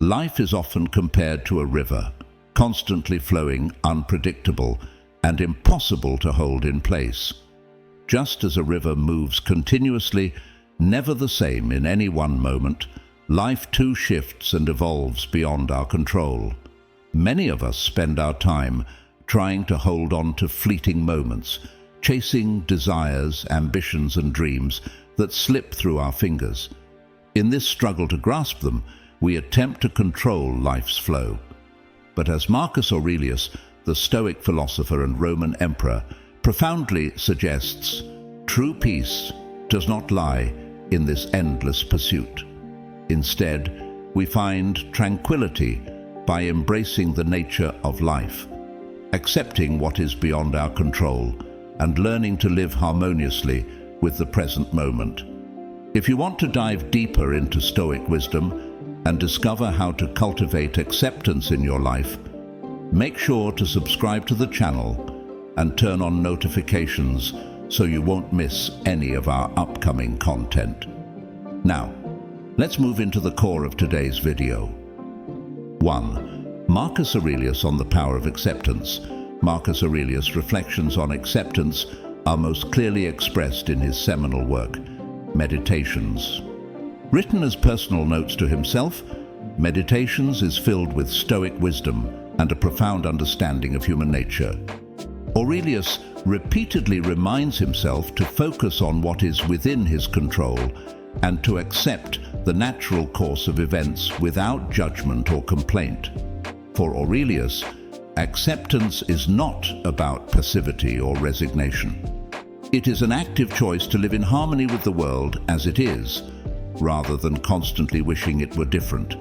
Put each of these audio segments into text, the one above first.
Life is often compared to a river, constantly flowing, unpredictable, and impossible to hold in place. Just as a river moves continuously, never the same in any one moment, life too shifts and evolves beyond our control. Many of us spend our time trying to hold on to fleeting moments, chasing desires, ambitions, and dreams that slip through our fingers. In this struggle to grasp them, we attempt to control life's flow. But as Marcus Aurelius, the Stoic philosopher and Roman emperor, profoundly suggests, true peace does not lie in this endless pursuit. Instead, we find tranquility by embracing the nature of life, accepting what is beyond our control, and learning to live harmoniously with the present moment. If you want to dive deeper into Stoic wisdom and discover how to cultivate acceptance in your life, make sure to subscribe to the channel and turn on notifications so you won't miss any of our upcoming content. Now, let's move into the core of today's video. 1. Marcus Aurelius on the power of acceptance. Marcus Aurelius' reflections on acceptance are most clearly expressed in his seminal work, Meditations. Written as personal notes to himself, Meditations is filled with Stoic wisdom and a profound understanding of human nature. Aurelius repeatedly reminds himself to focus on what is within his control and to accept the natural course of events without judgment or complaint. For Aurelius, acceptance is not about passivity or resignation. It is an active choice to live in harmony with the world as it is, rather than constantly wishing it were different.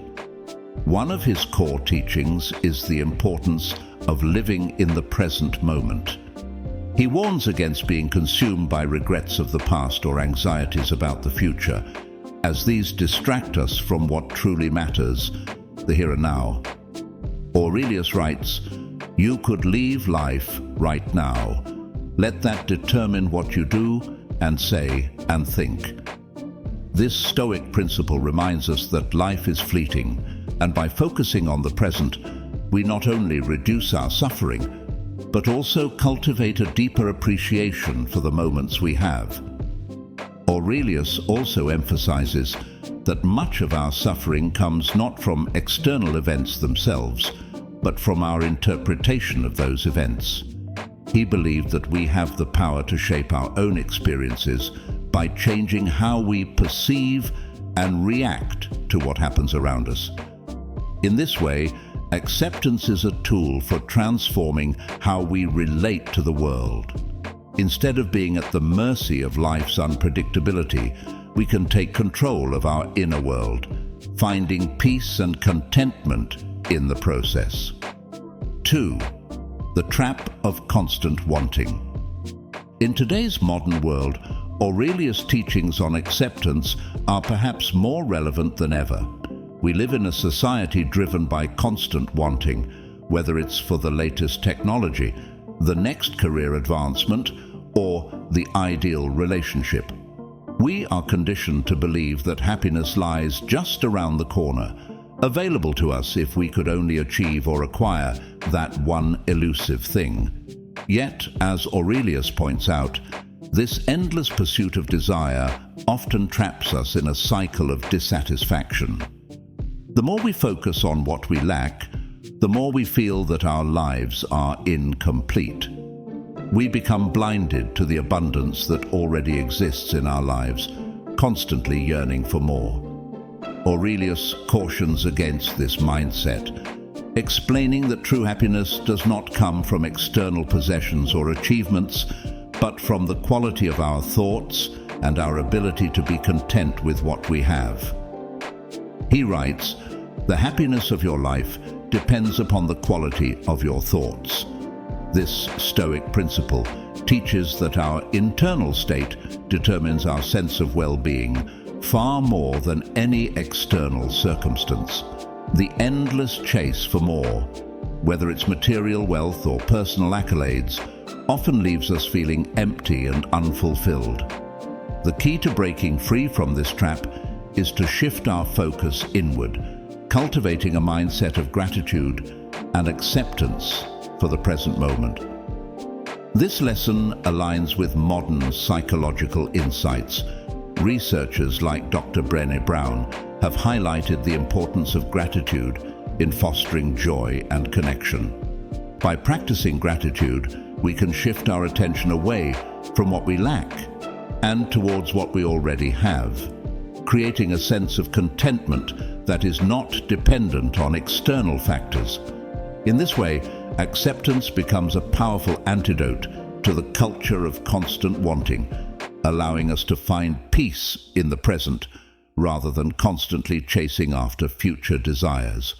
One of his core teachings is the importance of living in the present moment. He warns against being consumed by regrets of the past or anxieties about the future, as these distract us from what truly matters, the here and now. Aurelius writes, "You could leave life right now. Let that determine what you do and say and think." This Stoic principle reminds us that life is fleeting, and by focusing on the present, we not only reduce our suffering, but also cultivate a deeper appreciation for the moments we have. Aurelius also emphasizes that much of our suffering comes not from external events themselves, but from our interpretation of those events. He believed that we have the power to shape our own experiences by changing how we perceive and react to what happens around us. In this way, acceptance is a tool for transforming how we relate to the world. Instead of being at the mercy of life's unpredictability, we can take control of our inner world, finding peace and contentment in the process. 2. The trap of constant wanting. In today's modern world, Aurelius' teachings on acceptance are perhaps more relevant than ever. We live in a society driven by constant wanting, whether it's for the latest technology, the next career advancement, or the ideal relationship. We are conditioned to believe that happiness lies just around the corner, available to us if we could only achieve or acquire that one elusive thing. Yet, as Aurelius points out, this endless pursuit of desire often traps us in a cycle of dissatisfaction. The more we focus on what we lack, the more we feel that our lives are incomplete. We become blinded to the abundance that already exists in our lives, constantly yearning for more. Aurelius cautions against this mindset, explaining that true happiness does not come from external possessions or achievements, but from the quality of our thoughts and our ability to be content with what we have. He writes, "The happiness of your life depends upon the quality of your thoughts." This Stoic principle teaches that our internal state determines our sense of well-being far more than any external circumstance. The endless chase for more, whether it's material wealth or personal accolades, often leaves us feeling empty and unfulfilled. The key to breaking free from this trap is to shift our focus inward, cultivating a mindset of gratitude and acceptance for the present moment. This lesson aligns with modern psychological insights. Researchers like Dr. Brené Brown have highlighted the importance of gratitude in fostering joy and connection. By practicing gratitude, we can shift our attention away from what we lack and towards what we already have, creating a sense of contentment that is not dependent on external factors. In this way, acceptance becomes a powerful antidote to the culture of constant wanting, allowing us to find peace in the present rather than constantly chasing after future desires.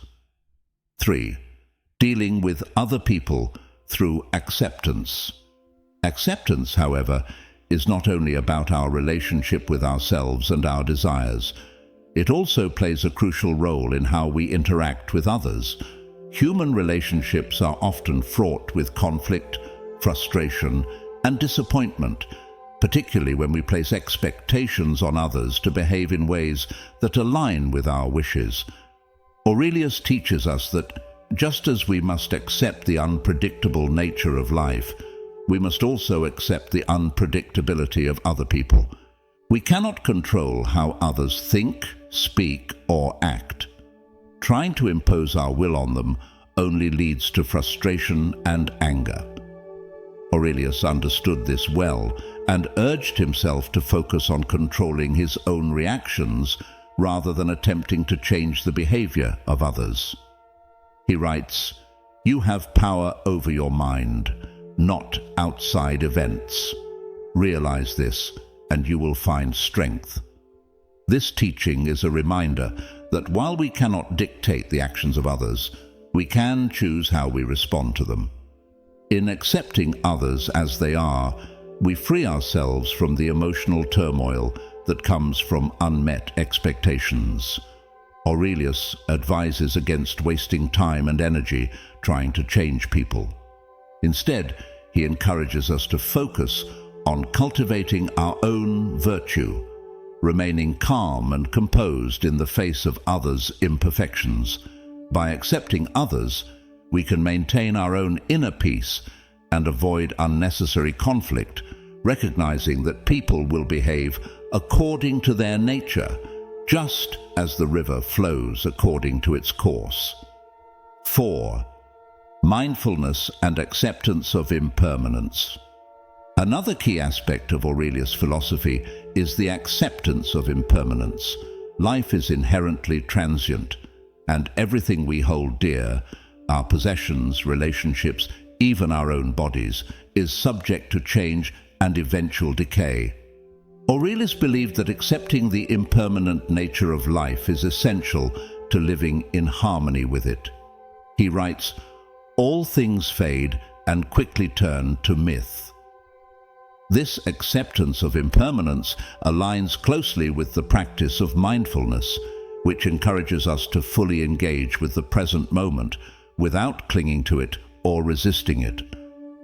3. Dealing with other people through acceptance. Acceptance, however, is not only about our relationship with ourselves and our desires. It also plays a crucial role in how we interact with others. Human relationships are often fraught with conflict, frustration, and disappointment, particularly when we place expectations on others to behave in ways that align with our wishes. Aurelius teaches us that just as we must accept the unpredictable nature of life, we must also accept the unpredictability of other people. We cannot control how others think, speak, or act. Trying to impose our will on them only leads to frustration and anger. Aurelius understood this well and urged himself to focus on controlling his own reactions rather than attempting to change the behavior of others. He writes, "You have power over your mind, not outside events. Realize this, and you will find strength." This teaching is a reminder that while we cannot dictate the actions of others, we can choose how we respond to them. In accepting others as they are, we free ourselves from the emotional turmoil that comes from unmet expectations. Aurelius advises against wasting time and energy trying to change people. Instead, he encourages us to focus on cultivating our own virtue, remaining calm and composed in the face of others' imperfections. By accepting others, we can maintain our own inner peace and avoid unnecessary conflict, recognizing that people will behave according to their nature, just as the river flows according to its course. 4. Mindfulness and acceptance of impermanence. Another key aspect of Aurelius' philosophy is the acceptance of impermanence. Life is inherently transient, and everything we hold dear, our possessions, relationships, even our own bodies, is subject to change and eventual decay. Aurelius believed that accepting the impermanent nature of life is essential to living in harmony with it. He writes, "All things fade and quickly turn to myth." This acceptance of impermanence aligns closely with the practice of mindfulness, which encourages us to fully engage with the present moment without clinging to it or resisting it.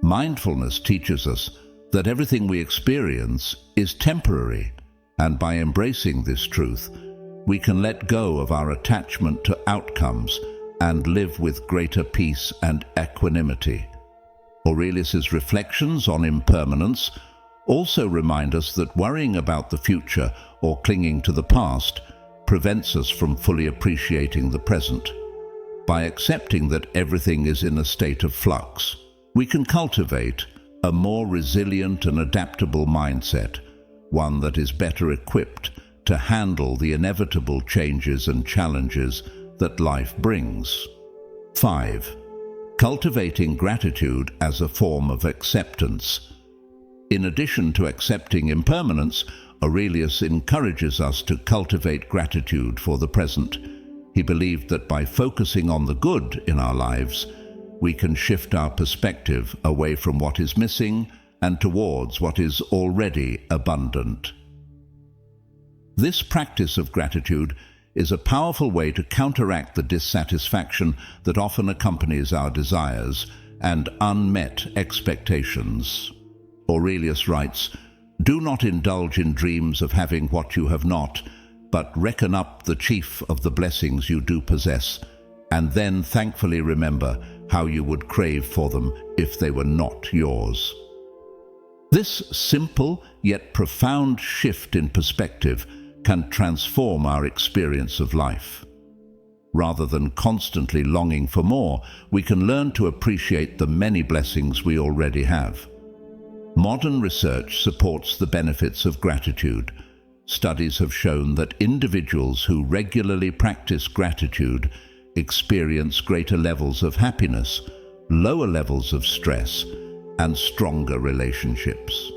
Mindfulness teaches us that everything we experience is temporary, and by embracing this truth, we can let go of our attachment to outcomes and live with greater peace and equanimity. Aurelius's reflections on impermanence also remind us that worrying about the future or clinging to the past prevents us from fully appreciating the present. By accepting that everything is in a state of flux, we can cultivate a more resilient and adaptable mindset, one that is better equipped to handle the inevitable changes and challenges that life brings. 5. Cultivating gratitude as a form of acceptance. In addition to accepting impermanence, Aurelius encourages us to cultivate gratitude for the present. He believed that by focusing on the good in our lives, we can shift our perspective away from what is missing and towards what is already abundant. This practice of gratitude is a powerful way to counteract the dissatisfaction that often accompanies our desires and unmet expectations. Aurelius writes, "Do not indulge in dreams of having what you have not, but reckon up the chief of the blessings you do possess, and then thankfully remember how you would crave for them if they were not yours. This simple yet profound shift in perspective can transform our experience of life. Rather than constantly longing for more, we can learn to appreciate the many blessings we already have. Modern research supports the benefits of gratitude. Studies have shown that individuals who regularly practice gratitude experience greater levels of happiness, lower levels of stress, and stronger relationships.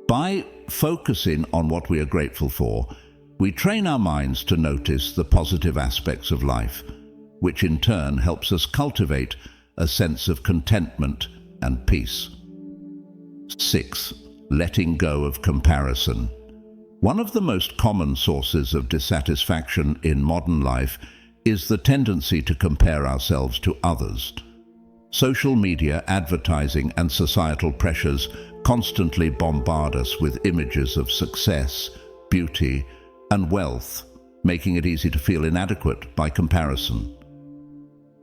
By focusing on what we are grateful for, we train our minds to notice the positive aspects of life, which in turn helps us cultivate a sense of contentment and peace. 6. Letting go of comparison. One of the most common sources of dissatisfaction in modern life is the tendency to compare ourselves to others. Social media, advertising, and societal pressures constantly bombard us with images of success, beauty, and wealth, making it easy to feel inadequate by comparison.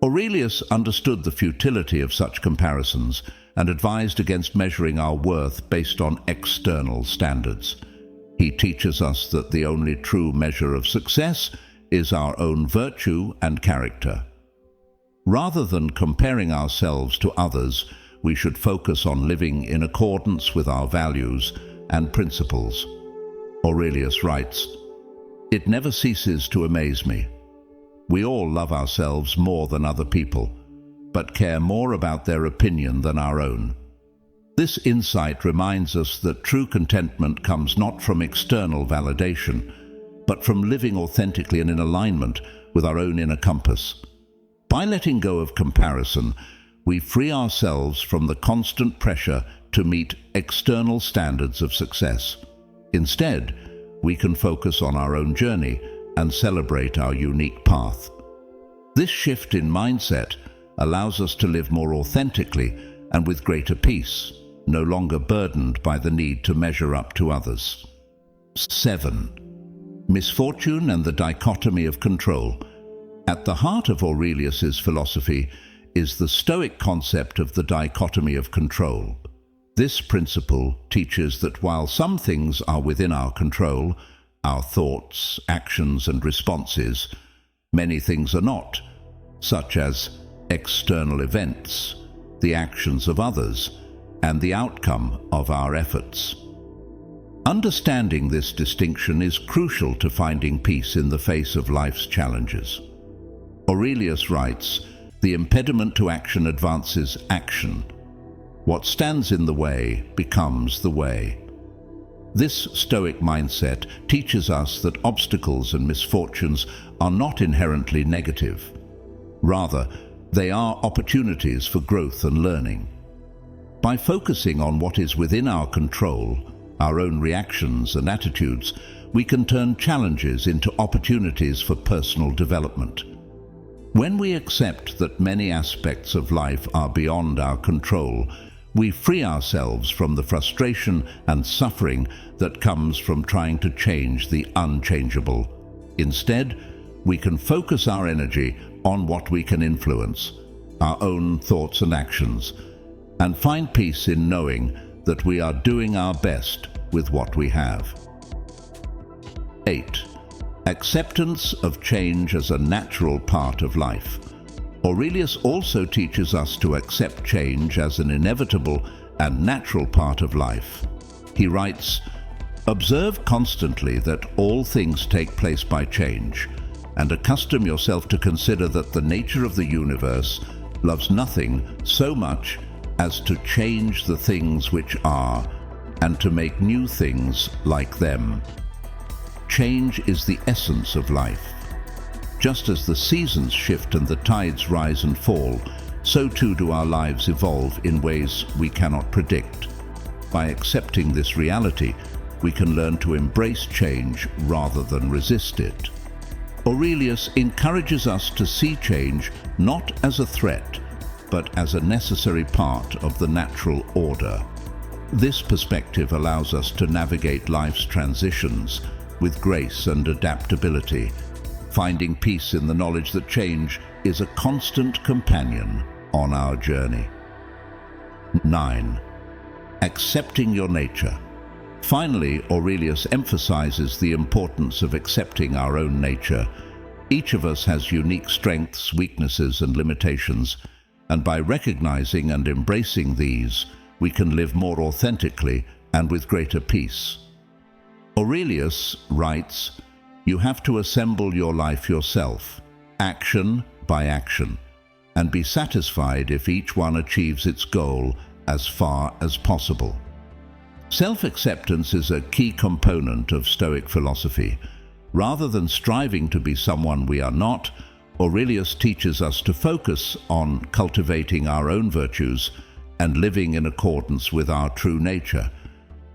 Aurelius understood the futility of such comparisons and advised against measuring our worth based on external standards. He teaches us that the only true measure of success is our own virtue and character. Rather than comparing ourselves to others, we should focus on living in accordance with our values and principles. Aurelius writes, "It never ceases to amaze me. We all love ourselves more than other people, but care more about their opinion than our own." This insight reminds us that true contentment comes not from external validation, but from living authentically and in alignment with our own inner compass. By letting go of comparison, we free ourselves from the constant pressure to meet external standards of success. Instead, we can focus on our own journey and celebrate our unique path. This shift in mindset allows us to live more authentically and with greater peace, no longer burdened by the need to measure up to others. 7. Misfortune and the dichotomy of control. At the heart of Aurelius's philosophy is the Stoic concept of the dichotomy of control. This principle teaches that while some things are within our control, our thoughts, actions, and responses, many things are not, such as external events, the actions of others, and the outcome of our efforts. Understanding this distinction is crucial to finding peace in the face of life's challenges. Aurelius writes, "The impediment to action advances action. What stands in the way becomes the way." This Stoic mindset teaches us that obstacles and misfortunes are not inherently negative. Rather, they are opportunities for growth and learning. By focusing on what is within our control, our own reactions and attitudes, we can turn challenges into opportunities for personal development. When we accept that many aspects of life are beyond our control, we free ourselves from the frustration and suffering that comes from trying to change the unchangeable. Instead, we can focus our energy on what we can influence, our own thoughts and actions, and find peace in knowing that we are doing our best with what we have. 8. Acceptance of change as a natural part of life. Aurelius also teaches us to accept change as an inevitable and natural part of life. He writes, "Observe constantly that all things take place by change, and accustom yourself to consider that the nature of the universe loves nothing so much as to change the things which are, and to make new things like them." Change is the essence of life. Just as the seasons shift and the tides rise and fall, so too do our lives evolve in ways we cannot predict. By accepting this reality, we can learn to embrace change rather than resist it. Aurelius encourages us to see change not as a threat, but as a necessary part of the natural order. This perspective allows us to navigate life's transitions with grace and adaptability, finding peace in the knowledge that change is a constant companion on our journey. 9. Accepting your nature. Finally, Aurelius emphasizes the importance of accepting our own nature. Each of us has unique strengths, weaknesses, and limitations, and by recognizing and embracing these, we can live more authentically and with greater peace. Aurelius writes, "You have to assemble your life yourself, action by action, and be satisfied if each one achieves its goal as far as possible." Self-acceptance is a key component of Stoic philosophy. Rather than striving to be someone we are not, Aurelius teaches us to focus on cultivating our own virtues and living in accordance with our true nature.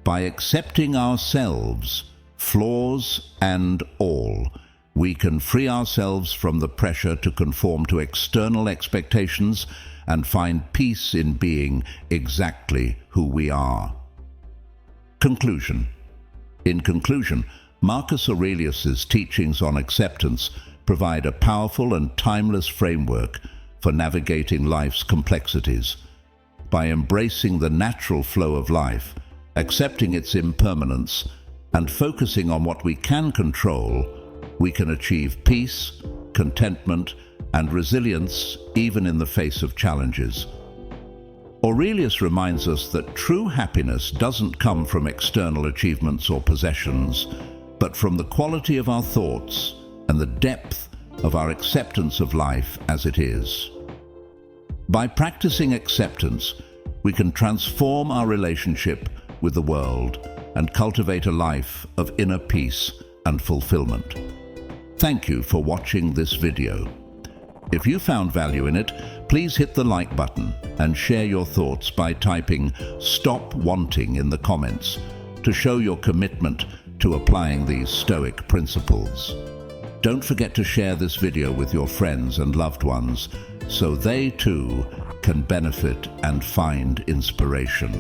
By accepting ourselves, flaws and all, we can free ourselves from the pressure to conform to external expectations and find peace in being exactly who we are. Conclusion. In conclusion, Marcus Aurelius's teachings on acceptance provide a powerful and timeless framework for navigating life's complexities. By embracing the natural flow of life, accepting its impermanence, and focusing on what we can control, we can achieve peace, contentment, and resilience even in the face of challenges. Aurelius reminds us that true happiness doesn't come from external achievements or possessions, but from the quality of our thoughts and the depth of our acceptance of life as it is. By practicing acceptance, we can transform our relationship with the world and cultivate a life of inner peace and fulfillment. Thank you for watching this video. If you found value in it, please hit the like button and share your thoughts by typing "Stop Wanting" in the comments to show your commitment to applying these Stoic principles. Don't forget to share this video with your friends and loved ones so they too can benefit and find inspiration.